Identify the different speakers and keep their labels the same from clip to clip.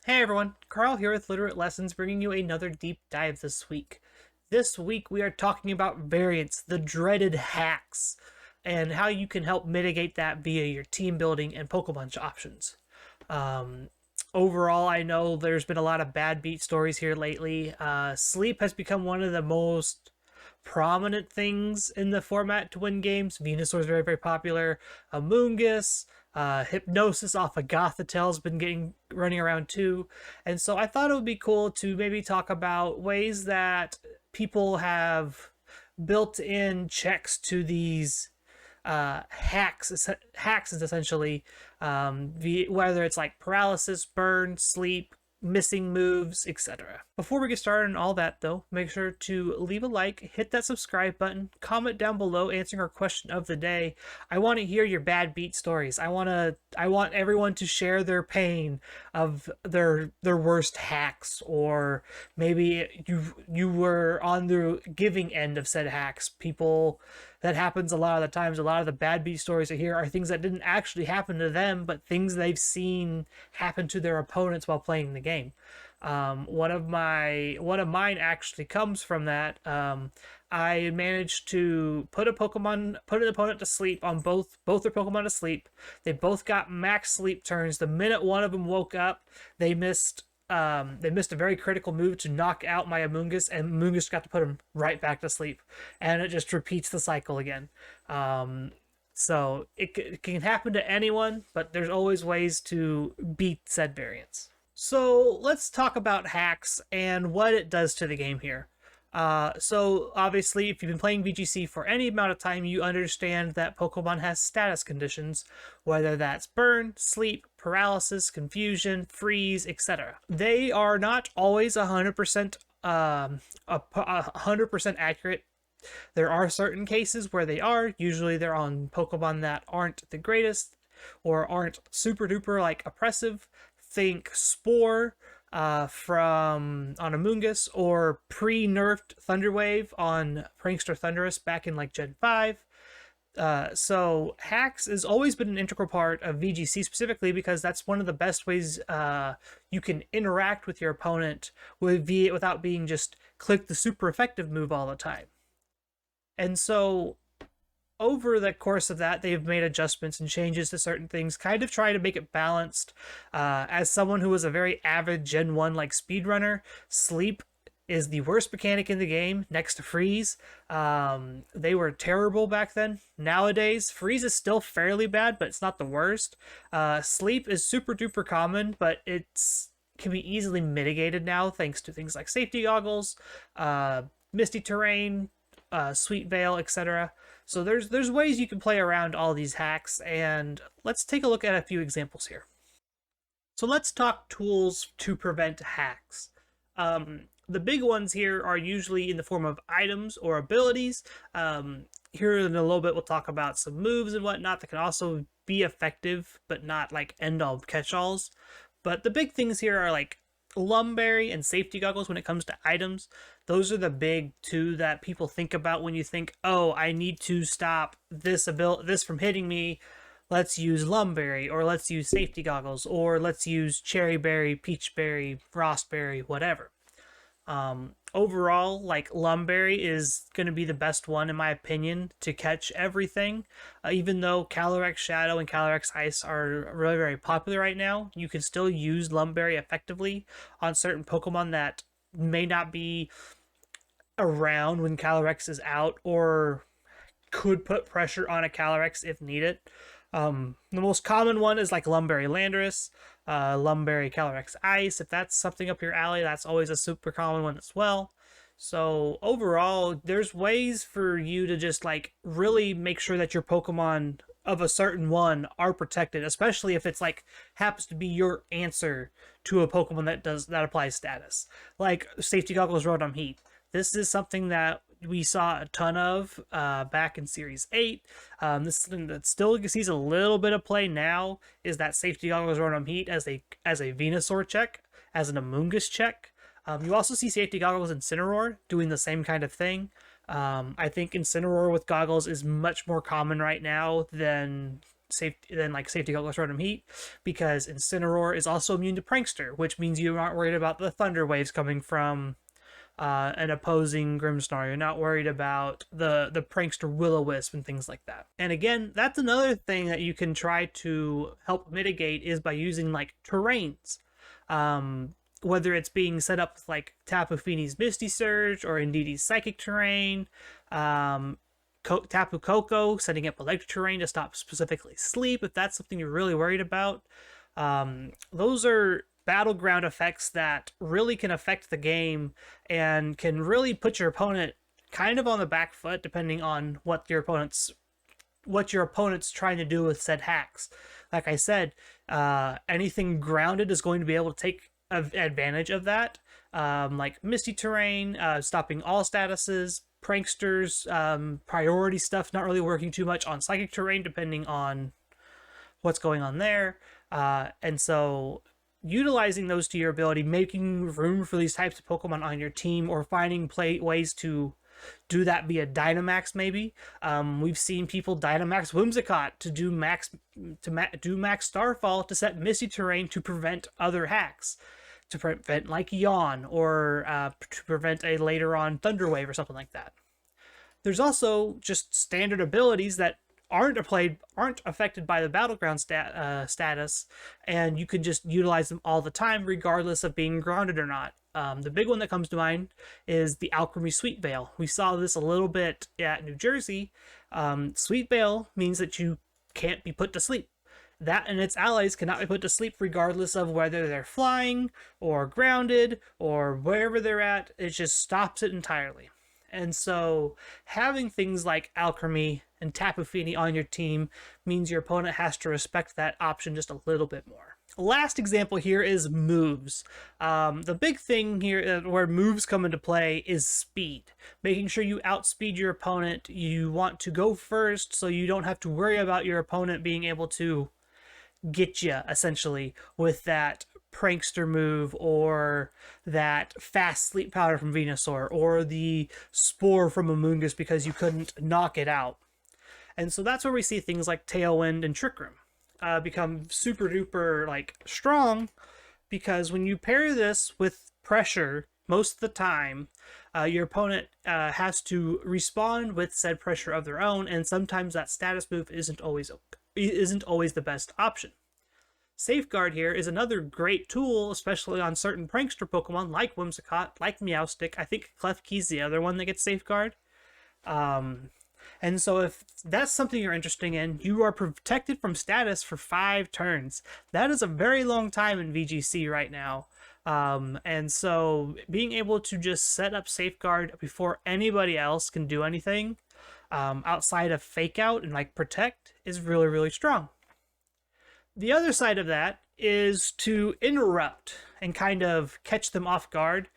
Speaker 1: Hey everyone, Carl here with Littleroot Lessons, bringing you another deep dive this week. This week we are talking about variance, the dreaded hacks, and how you can help mitigate that via your team building and Pokemon options. Um, Overall, I know there's been a lot of bad beat stories here lately. Sleep has become one of the most prominent things in the format to win games. Venusaur is very, very popular. Amoonguss, Hypnosis off of Gothitelle has been getting running around too. And so I thought it would be cool to maybe talk about ways that people have built in checks to these hacks. Hacks is essentially whether it's like paralysis, burn, sleep, missing moves, etc. Before we get started on all that though, make sure to leave a like, hit that subscribe button, comment down below answering our question of the day. I want to hear your bad beat stories. I want everyone to share their pain of their worst hacks, or maybe you were on the giving end of said hacks. People, that happens a lot of the times. A lot of the bad beat stories I hear are things that didn't actually happen to them, but things they've seen happen to their opponents while playing the game. One of mine actually comes from that. I managed to put an opponent to sleep on both their Pokemon to sleep. They both got max sleep turns. The minute one of them woke up, they missed a very critical move to knock out my Amoonguss, and Amoonguss got to put him right back to sleep, and it just repeats the cycle again. So it can happen to anyone, but there's always ways to beat said variants. So let's talk about hacks and what it does to the game here. So obviously, if you've been playing VGC for any amount of time, you understand that Pokemon has status conditions, whether that's burn, sleep, paralysis, confusion, freeze, etc. They are not always 100% 100% accurate. There are certain cases where they are. Usually, they're on Pokemon that aren't the greatest or aren't super duper like oppressive. Think Spore from on Amoonguss, or pre-nerfed Thunderwave on Prankster Thundurus back in like Gen 5. So hacks has always been an integral part of VGC, specifically because that's one of the best ways you can interact with your opponent without being just click the super effective move all the time. And so over the course of that, they've made adjustments and changes to certain things, kind of trying to make it balanced. As someone who was a very avid Gen 1 like speedrunner, sleep is the worst mechanic in the game next to freeze. They were terrible back then. Nowadays, freeze is still fairly bad, but it's not the worst. Sleep is super duper common, but it's can be easily mitigated now thanks to things like safety goggles, misty terrain, sweet veil, etc. So there's ways you can play around all these hacks, and let's take a look at a few examples here. So let's talk tools to prevent hacks. The big ones here are usually in the form of items or abilities. Here in a little bit, we'll talk about some moves and whatnot that can also be effective, but not like end-all catch-alls. But the big things here are like Lumberry and safety goggles when it comes to items. Those are the big two that people think about when you think, oh, I need to stop this from hitting me. Let's use Lumberry, or let's use safety goggles, or let's use Cherry Berry, Peach Berry, Frostberry, whatever. Overall, like Lumberry is going to be the best one in my opinion to catch everything. Even though Calyrex Shadow and Calyrex Ice are really very popular right now, you can still use Lumberry effectively on certain Pokemon that may not be around when Calyrex is out, or could put pressure on a Calyrex if needed. The most common one is like Lumberry Landorus, Lumberry Calyrex Ice. If that's something up your alley, that's always a super common one as well. So overall, there's ways for you to just like really make sure that your Pokemon of a certain one are protected, especially if it's like happens to be your answer to a Pokemon that applies status, like Safety Goggles Rotom Heat. This is something that we saw a ton of back in Series 8. This is something that still sees a little bit of play now, is that Safety Goggles Rotom Heat as a Venusaur check, as an Amoonguss check. You also see Safety Goggles Incineroar doing the same kind of thing. I think Incineroar with goggles is much more common right now than Safety Colorless Rotom Heat, because Incineroar is also immune to Prankster, which means you aren't worried about the Thunder Waves coming from an opposing Grimmsnarl. You're not worried about the Prankster Will-O-Wisp and things like that. And again, that's another thing that you can try to help mitigate is by using like terrains. Whether it's being set up with like Tapu Fini's Misty Surge or Indeedee's Psychic Terrain, Tapu Koko setting up electric terrain to stop specifically sleep, if that's something you're really worried about. Those are battleground effects that really can affect the game and can really put your opponent kind of on the back foot depending on what your opponent's trying to do with said hacks. Like I said, anything grounded is going to be able to take advantage of that, like Misty Terrain, stopping all statuses, Pranksters, priority stuff not really working too much on Psychic Terrain depending on what's going on there, and so utilizing those to your ability, making room for these types of Pokemon on your team, or finding ways to do that via Dynamax maybe. We've seen people Dynamax Whimsicott to do max Starfall to set Misty Terrain to prevent other hacks, to prevent like Yawn, or to prevent a later on Thunder Wave or something like that. There's also just standard abilities that aren't affected by the battleground status, and you can just utilize them all the time regardless of being grounded or not. The big one that comes to mind is the Alchemy Sweet Veil. We saw this a little bit at New Jersey. Sweet Veil means that you can't be put to sleep. That and its allies cannot be put to sleep regardless of whether they're flying or grounded or wherever they're at. It just stops it entirely. And so having things like Alchemy and Tapu Fini on your team means your opponent has to respect that option just a little bit more. Last example here is moves. The big thing here where moves come into play is speed. Making sure you outspeed your opponent. You want to go first so you don't have to worry about your opponent being able to get you, essentially, with that Prankster move or that fast Sleep Powder from Venusaur or the Spore from Amoonguss because you couldn't knock it out. And so that's where we see things like Tailwind and Trick Room become super duper like strong, because when you pair this with pressure, most of the time your opponent has to respond with said pressure of their own, and sometimes that status move isn't always the best option. Safeguard here is another great tool, especially on certain prankster Pokemon like Whimsicott, like Meowstic. I think Klefki's the other one that gets Safeguard. And so if that's something you're interested in, you are protected from status for 5 turns. That is a very long time in VGC right now. And so being able to just set up Safeguard before anybody else can do anything outside of Fake Out and like Protect is really, really strong. The other side of that is to interrupt and kind of catch them off guard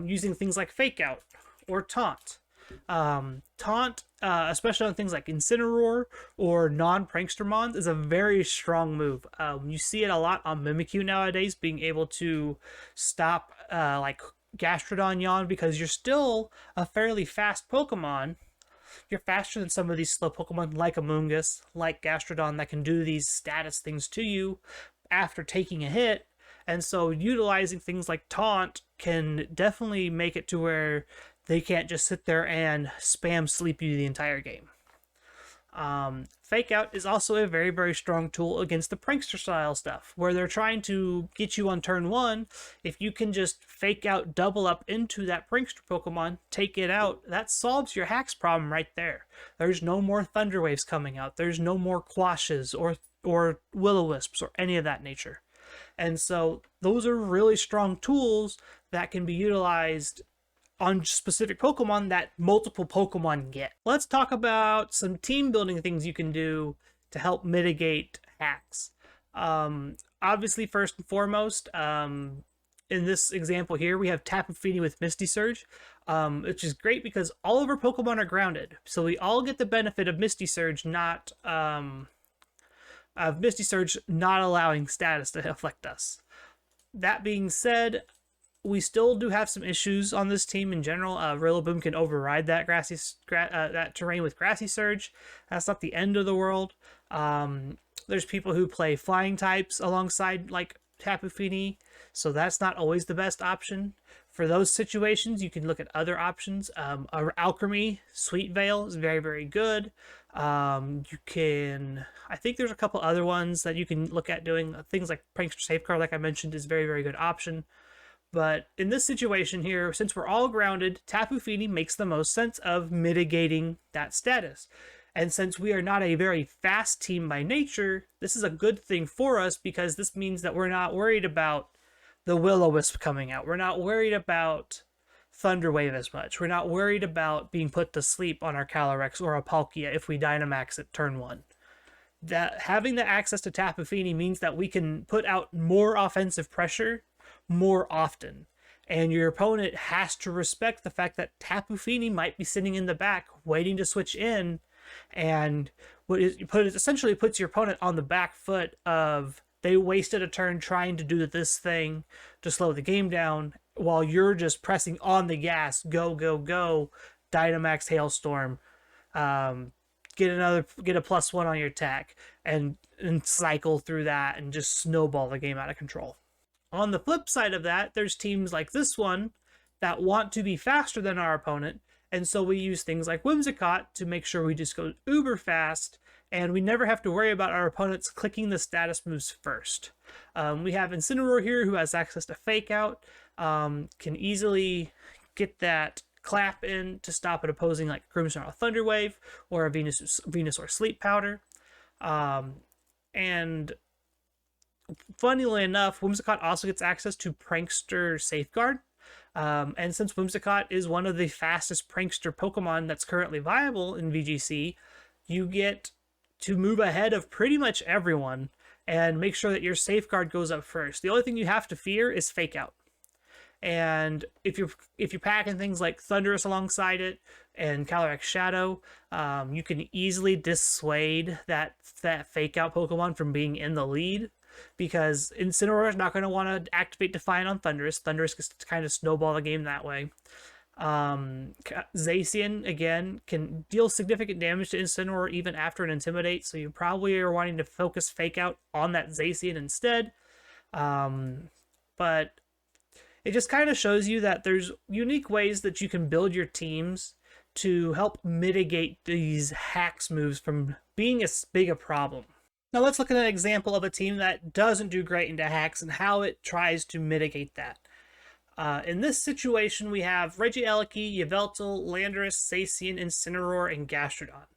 Speaker 1: using things like Fake Out or Taunt. Taunt, especially on things like Incineroar or non-Prankstermons, is a very strong move. You see it a lot on Mimikyu nowadays, being able to stop like Gastrodon Yawn, because you're still a fairly fast Pokemon. You're faster than some of these slow Pokemon like Amoonguss, like Gastrodon, that can do these status things to you after taking a hit. And so utilizing things like Taunt can definitely make it to where they can't just sit there and spam sleep you the entire game. Fake Out is also a very, very strong tool against the prankster style stuff, where they're trying to get you on turn 1. If you can just Fake Out, double up into that prankster Pokemon, take it out, that solves your HAX problem right there. There's no more Thunder Waves coming out. There's no more Quashes or Will-O-Wisps or any of that nature. And so those are really strong tools that can be utilized on specific Pokemon that multiple Pokemon get. Let's talk about some team building things you can do to help mitigate hacks. Obviously, first and foremost, in this example here, we have Tapu Fini with Misty Surge, which is great because all of our Pokemon are grounded. So we all get the benefit of Misty Surge not allowing status to affect us. That being said, we still do have some issues on this team in general. Rillaboom can override that that terrain with Grassy Surge. That's not the end of the world. There's people who play flying types alongside like Tapu Fini, so that's not always the best option. For those situations, you can look at other options. Alchemy, Sweet Veil is very, very good. You can, I think there's a couple other ones that you can look at doing. Things like Prankster Safeguard, like I mentioned, is very, very good option. But in this situation here, since we're all grounded, Tapu Fini makes the most sense of mitigating that status. And since we are not a very fast team by nature, this is a good thing for us because this means that we're not worried about the Will-O-Wisp coming out. We're not worried about Thunderwave as much. We're not worried about being put to sleep on our Calyrex or a Palkia if we Dynamax at turn 1. That having the access to Tapu Fini means that we can put out more offensive pressure more often. And your opponent has to respect the fact that Tapu Fini might be sitting in the back waiting to switch in, and essentially puts your opponent on the back foot of they wasted a turn trying to do this thing to slow the game down while you're just pressing on the gas, go, go, go, Dynamax Hailstorm, get a +1 on your attack, and cycle through that and just snowball the game out of control. On the flip side of that, there's teams like this one that want to be faster than our opponent, and so we use things like Whimsicott to make sure we just go uber fast, and we never have to worry about our opponents clicking the status moves first. We have Incineroar here who has access to Fake Out, can easily get that clap in to stop an opposing like Grimmsnarl Thunderwave or a Venusaur Sleep Powder. And funnily enough, Whimsicott also gets access to Prankster Safeguard. And since Whimsicott is one of the fastest Prankster Pokemon that's currently viable in VGC, you get to move ahead of pretty much everyone and make sure that your Safeguard goes up first. The only thing you have to fear is Fake Out. And if you're packing things like Thundurus alongside it and Calyrex Shadow, you can easily dissuade that Fake Out Pokemon from being in the lead, because Incineroar is not going to want to activate Defiant on Thundurus. Thundurus gets to kind of snowball the game that way. Zacian, again, can deal significant damage to Incineroar even after an Intimidate, so you probably are wanting to focus Fake Out on that Zacian instead. But it just kind of shows you that there's unique ways that you can build your teams to help mitigate these HAX moves from being as big a problem. Now let's look at an example of a team that doesn't do great into HAX and how it tries to mitigate that. In this situation, we have Regieleki, Yveltal, Landorus, Zacian, Incineroar, and Gastrodon.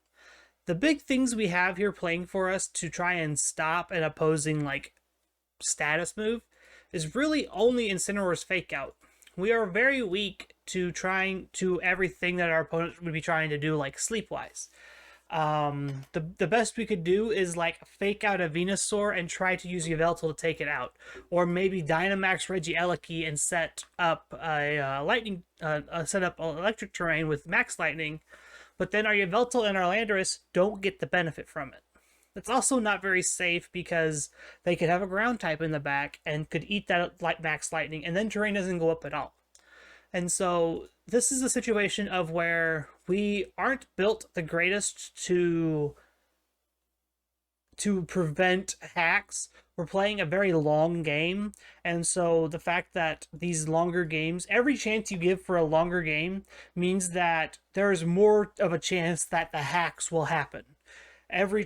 Speaker 1: The big things we have here playing for us to try and stop an opposing like status move is really only Incineroar's Fake Out. We are very weak to trying to everything that our opponent would be trying to do, like Sleepwise. The best we could do is like Fake Out a Venusaur and try to use Yveltal to take it out, or maybe Dynamax Regieleki and set up a lightning, set up an electric terrain with Max Lightning, but then our Yveltal and our Landorus don't get the benefit from it. It's also not very safe because they could have a ground type in the back and could eat that Max Lightning, and then terrain doesn't go up at all. And so this is a situation of where we aren't built the greatest to prevent hacks. We're playing a very long game, and so the fact that these longer games, every chance you give for a longer game means that there is more of a chance that the hacks will happen. Every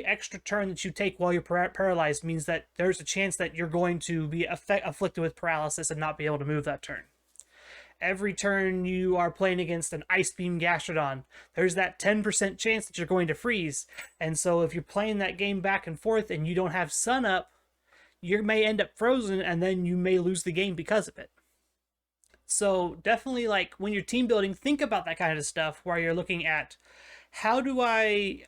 Speaker 1: extra turn that you take while you're paralyzed means that there's a chance that you're going to be afflicted with paralysis and not be able to move that turn. Every turn you are playing against an Ice Beam Gastrodon, there's that 10% chance that you're going to freeze. And so if you're playing that game back and forth and you don't have Sun Up, you may end up frozen and then you may lose the game because of it. So definitely, like, when you're team building, think about that kind of stuff where you're looking at, how do I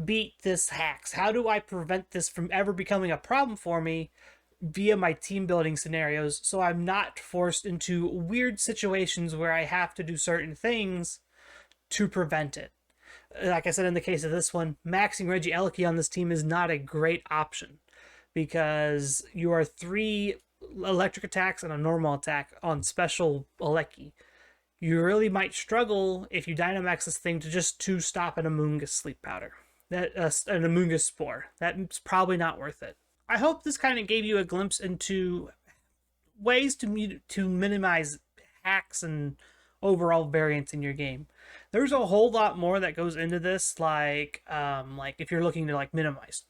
Speaker 1: beat this hacks? How do I prevent this from ever becoming a problem for me via my team building scenarios, so I'm not forced into weird situations where I have to do certain things to prevent it. Like I said, in the case of this one, maxing Regieleki on this team is not a great option because you are 3 electric attacks and a normal attack on special Aleki. You really might struggle if you Dynamax this thing to just stop an Amoonguss Sleep Powder. An Amoonguss Spore. That's probably not worth it. I hope this kind of gave you a glimpse into ways to minimize hacks and overall variance in your game. There's a whole lot more that goes into this, like if you're looking to minimize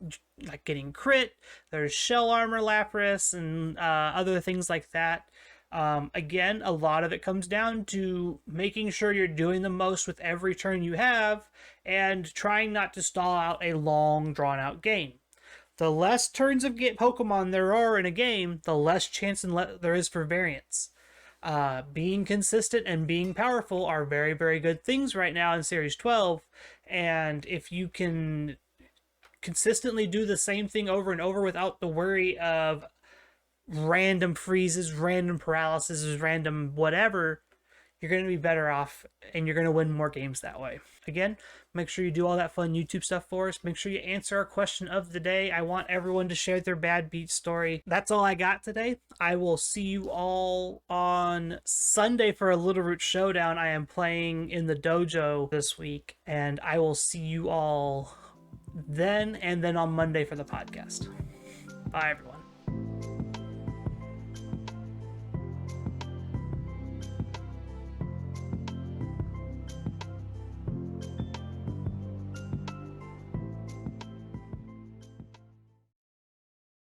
Speaker 1: getting crit, there's shell armor Lapras and other things like that. Again, a lot of it comes down to making sure you're doing the most with every turn you have and trying not to stall out a long drawn out game. The less turns of Pokemon there are in a game, the less chance there is for variance. Being consistent and being powerful are very, very good things right now in Series 12. And if you can consistently do the same thing over and over without the worry of random freezes, random paralysis, random whatever, you're going to be better off and you're going to win more games that way. Again, make sure you do all that fun YouTube stuff for us. Make sure you answer our question of the day. I want everyone to share their bad beat story. That's all I got today. I will see you all on Sunday for a Littleroot showdown. I am playing in the dojo this week, and I will see you all then and then on Monday for the podcast. Bye, everyone.